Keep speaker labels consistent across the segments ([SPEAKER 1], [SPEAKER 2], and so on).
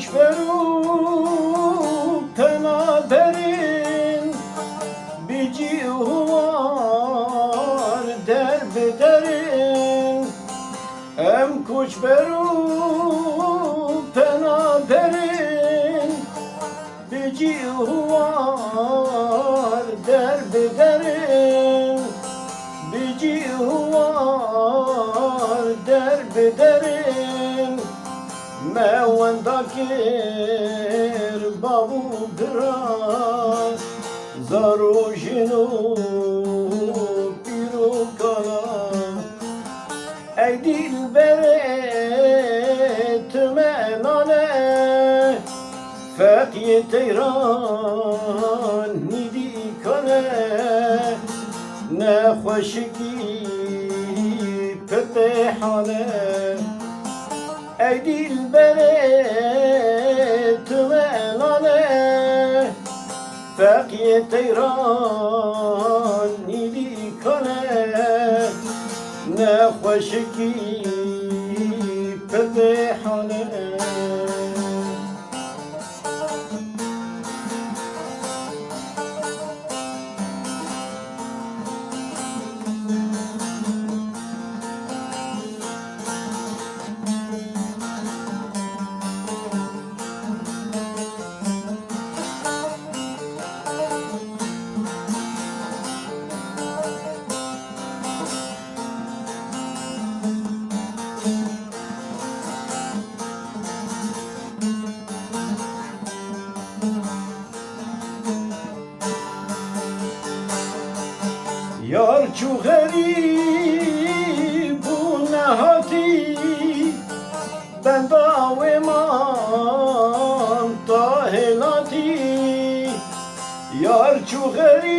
[SPEAKER 1] kuş veru penaberin bir cihuvar derbederin hem kuş veru penaberin bir cihuvar derbederin bir cihuvar derbederin mevendakir babu biraz zarujinu pirukala ey dilbere tümenane fethiye teyran nidikane ne hoşki petehane ey dilbere tümenane fethiye teyran nidikane ne hoşki petehane Yar çuheri bu nehati ben daveman tahilati Yar çuheri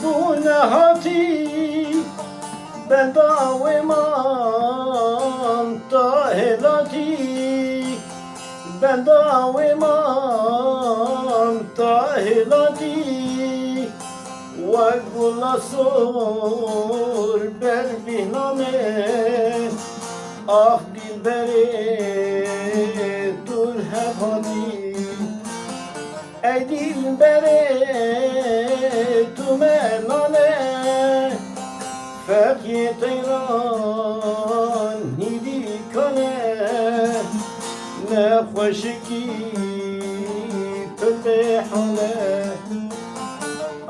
[SPEAKER 1] bu nehati ben daveman tahilati ben daveman tahilati وَقُلَ صُرْ بَرْبِنَامَ Ah dilbere dur hevani Ey dilbere tümenane Fethiye teyran nidikane Ne hoşki petehane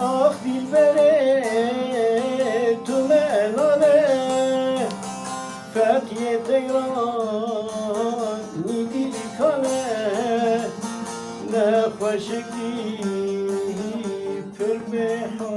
[SPEAKER 1] Ah dilbere tümenane Fethiye teyran nidikane Ne hoşki pürbehan